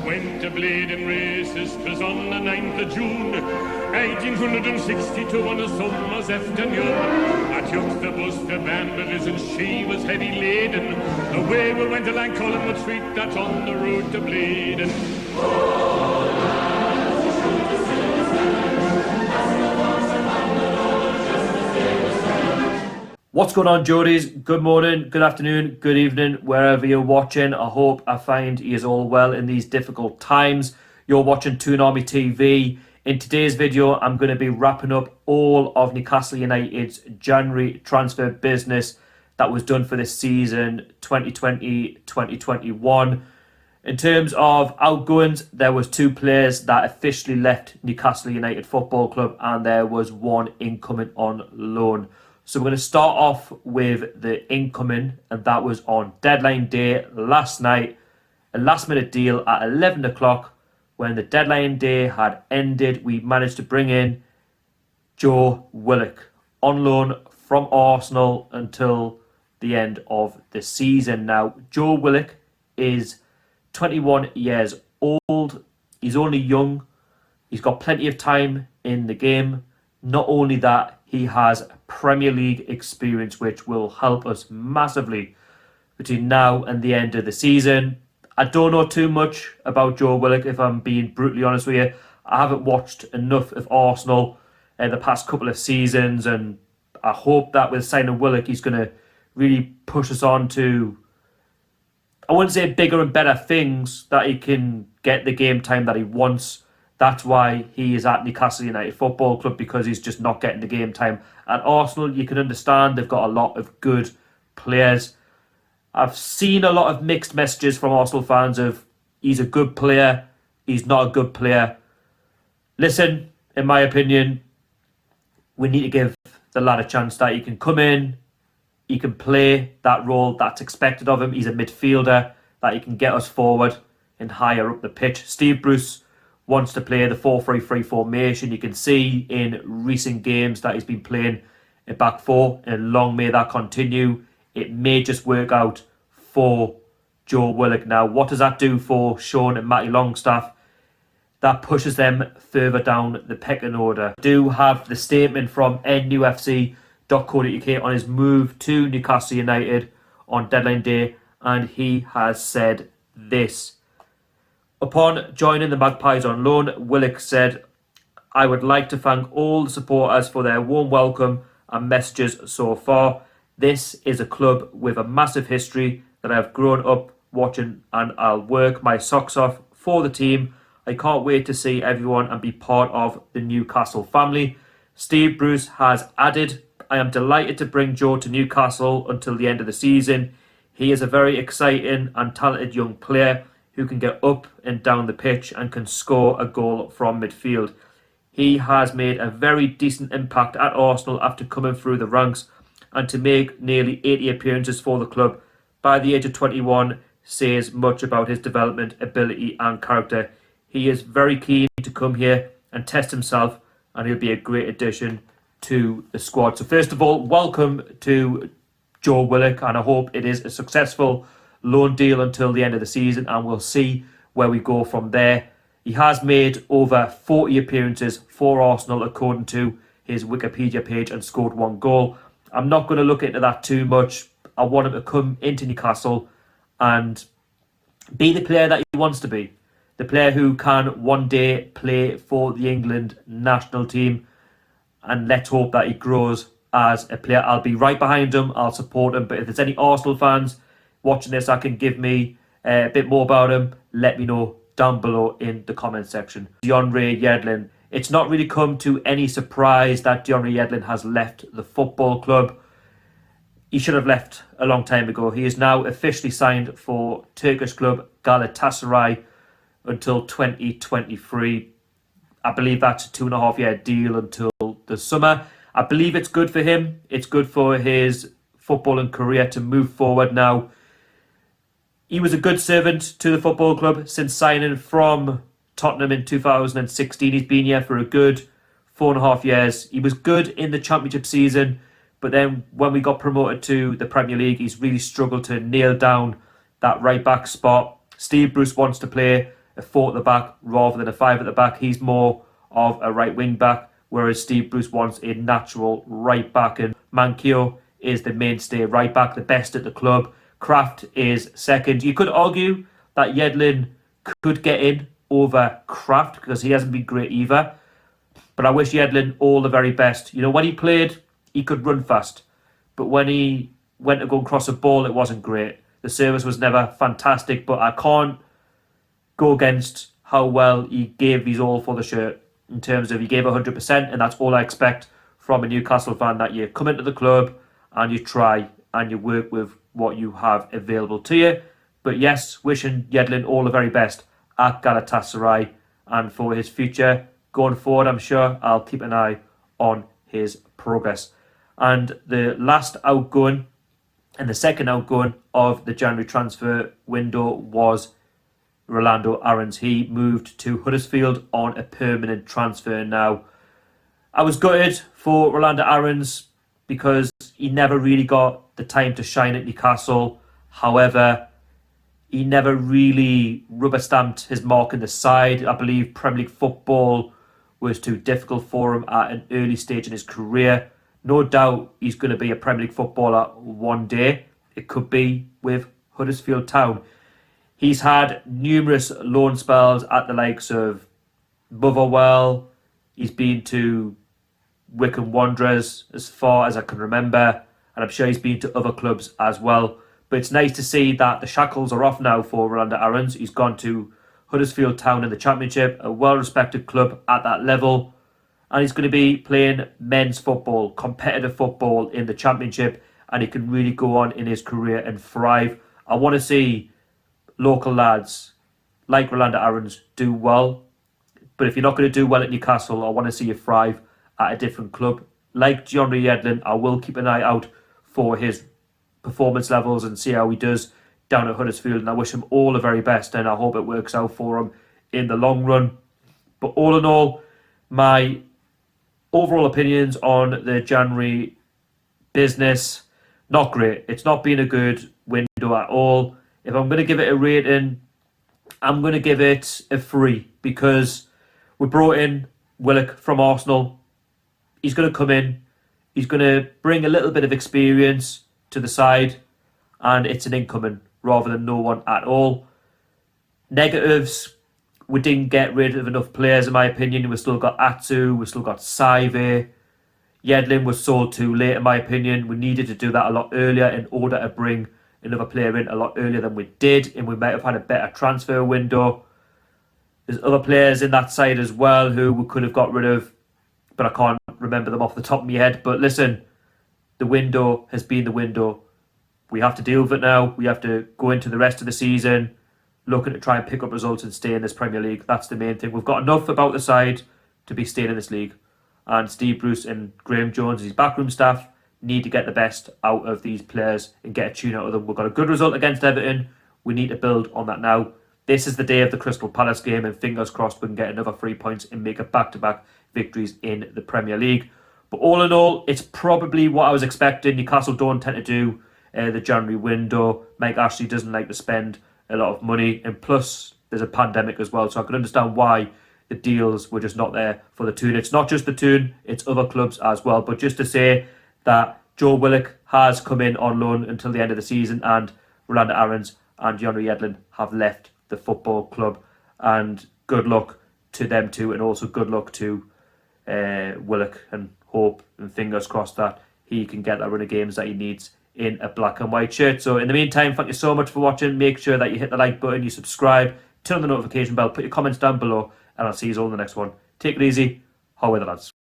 went to bleeding races, 'twas on the 9th of June 1862 on a summer's afternoon. I took the bus to Banbury's and she was heavy laden. Away we went along Collingwood Street, that's on the road to bleeding. What's going on, Geordies? Good morning, good afternoon, good evening, wherever you're watching. I find you're all well in these difficult times. You're watching TOON Army TV. In today's video, I'm going to be wrapping up all of Newcastle United's January transfer business that was done for this season, 2020-2021. In terms of outgoings, there was 2 players that officially left Newcastle United Football Club, and there was 1 incoming on loan. So we're going to start off with the incoming, and that was on deadline day last night. A last minute deal at 11 o'clock. When the deadline day had ended, we managed to bring in Joe Willock on loan from Arsenal until the end of the season. Now, Joe Willock is 21 years old. He's only young. He's got plenty of time in the game. Not only that, he has Premier League experience, which will help us massively between now and the end of the season. I don't know too much about Joe Willock, if I'm being brutally honest with you. I haven't watched enough of Arsenal in the past couple of seasons, and I hope that with signing Willock, he's going to really push us on to, I wouldn't say bigger and better things, that he can get the game time that he wants. That's why he is at Newcastle United Football Club, because he's just not getting the game time. At Arsenal, you can understand they've got a lot of good players. I've seen a lot of mixed messages from Arsenal fans of he's a good player, he's not a good player. Listen, in my opinion, we need to give the lad a chance that he can come in, he can play that role that's expected of him. He's a midfielder that he can get us forward and higher up the pitch. Steve Bruce wants to play the 4-3-3 formation. You can see in recent games that he's been playing a back 4, and long may that continue. It may just work out for Joe Willock. Now, what does that do for Sean and Matty Longstaff? That pushes them further down the pecking order. I do have the statement from nufc.co.uk on his move to Newcastle United on deadline day, and he has said this. Upon joining the Magpies on loan, Willock said, "I would like to thank all the supporters for their warm welcome and messages so far. This is a club with a massive history that I have grown up watching, and I'll work my socks off for the team. I can't wait to see everyone and be part of the Newcastle family." Steve Bruce has added, "I am delighted to bring Joe to Newcastle until the end of the season. He is a very exciting and talented young player who can get up and down the pitch and can score a goal from midfield. He has made a very decent impact at Arsenal after coming through the ranks, and to make nearly 80 appearances for the club by the age of 21 says much about his development, ability and character. He is very keen to come here and test himself, and he'll be a great addition to the squad." So first of all, welcome to Joe Willock, and I hope it is a successful loan deal until the end of the season, and we'll see where we go from there. He has made over 40 appearances for Arsenal according to his Wikipedia page, and scored 1 goal. I'm not going to look into that too much. I want him to come into Newcastle and be the player that he wants to be. The player who can one day play for the England national team, and let's hope that he grows as a player. I'll be right behind him, I'll support him, but if there's any Arsenal fans watching this that can give me a bit more about him, let me know down below in the comment section. DeAndre Yedlin. It's not really come to any surprise that DeAndre Yedlin has left the football club. He should have left a long time ago. He is now officially signed for Turkish club Galatasaray until 2023. I believe that's a 2.5-year deal until the summer. I believe it's good for him. It's good for his footballing career to move forward now. He was a good servant to the football club since signing from Tottenham in 2016. He's been here for a good 4.5 years. He was good in the Championship season, but then when we got promoted to the Premier League, he's really struggled to nail down that right back spot. Steve Bruce wants to play a 4 at the back rather than a 5 at the back. He's more of a right wing back, whereas Steve Bruce wants a natural right back, and Manquillo is the mainstay right back, the best at the club. Kraft is second. You could argue that Yedlin could get in over Kraft because he hasn't been great either. But I wish Yedlin all the very best. You know, when he played, he could run fast. But when he went to go and cross a ball, it wasn't great. The service was never fantastic, but I can't go against how well he gave his all for the shirt. In terms of he gave 100%, and that's all I expect from a Newcastle fan, that you come into the club and you try and you work with what you have available to you. But yes, wishing Yedlin all the very best at Galatasaray, and for his future going forward, I'm sure I'll keep an eye on his progress. And the last outgoing and the second outgoing of the January transfer window was Rolando Aarons. He moved to Huddersfield on a permanent transfer. Now, I was gutted for Rolando Aarons because he never really got the time to shine at Newcastle. However, he never really rubber-stamped his mark in the side. I believe Premier League football was too difficult for him at an early stage in his career. No doubt he's going to be a Premier League footballer one day. It could be with Huddersfield Town. He's had numerous loan spells at the likes of Motherwell. He's been to Wycombe Wanderers as far as I can remember. And I'm sure he's been to other clubs as well. But it's nice to see that the shackles are off now for Rolando Aarons. He's gone to Huddersfield Town in the Championship, a well-respected club at that level. And he's going to be playing men's football, competitive football in the Championship. And he can really go on in his career and thrive. I want to see local lads like Rolando Aarons do well. But if you're not going to do well at Newcastle, I want to see you thrive at a different club. Like DeAndre Yedlin, I will keep an eye out for his performance levels and see how he does down at Huddersfield. And I wish him all the very best, and I hope it works out for him in the long run. But all in all, my overall opinions on the January business, not great. It's not been a good window at all. If I'm going to give it a rating, I'm going to give it a 3 because we brought in Willock from Arsenal. He's going to come in. He's going to bring a little bit of experience to the side, and it's an incoming rather than no one at all. Negatives, we didn't get rid of enough players, in my opinion. We've still got Atsu, we've still got Saive. Yedlin was sold too late, in my opinion. We needed to do that a lot earlier in order to bring another player in a lot earlier than we did, and we might have had a better transfer window. There's other players in that side as well who we could have got rid of, but I can't remember them off the top of my head. But listen, the window has been the window. We have to deal with it now. We have to go into the rest of the season looking to try and pick up results and stay in this Premier League. That's the main thing. We've got enough about the side to be staying in this league. And Steve Bruce and Graham Jones, his backroom staff, need to get the best out of these players and get a tune out of them. We've got a good result against Everton. We need to build on that now. This is the day of the Crystal Palace game, and fingers crossed we can get another 3 points and make it back-to-back victories in the Premier League. But all in all, it's probably what I was expecting. Newcastle don't tend to do the January window. Mike Ashley doesn't like to spend a lot of money, and plus there's a pandemic as well, so I can understand why the deals were just not there for the TOON. It's not just the TOON, it's other clubs as well. But just to say that Joe Willock has come in on loan until the end of the season, and Rolando Aarons and DeAndre Yedlin have left the football club, and good luck to them too, and also good luck to Willock, and hope and fingers crossed that he can get that run of games that he needs in a black and white shirt. So in the meantime, thank you so much for watching. Make sure that you hit the like button, you subscribe, turn on the notification bell, put your comments down below, and I'll see you all in the next one. Take it easy. How are the lads?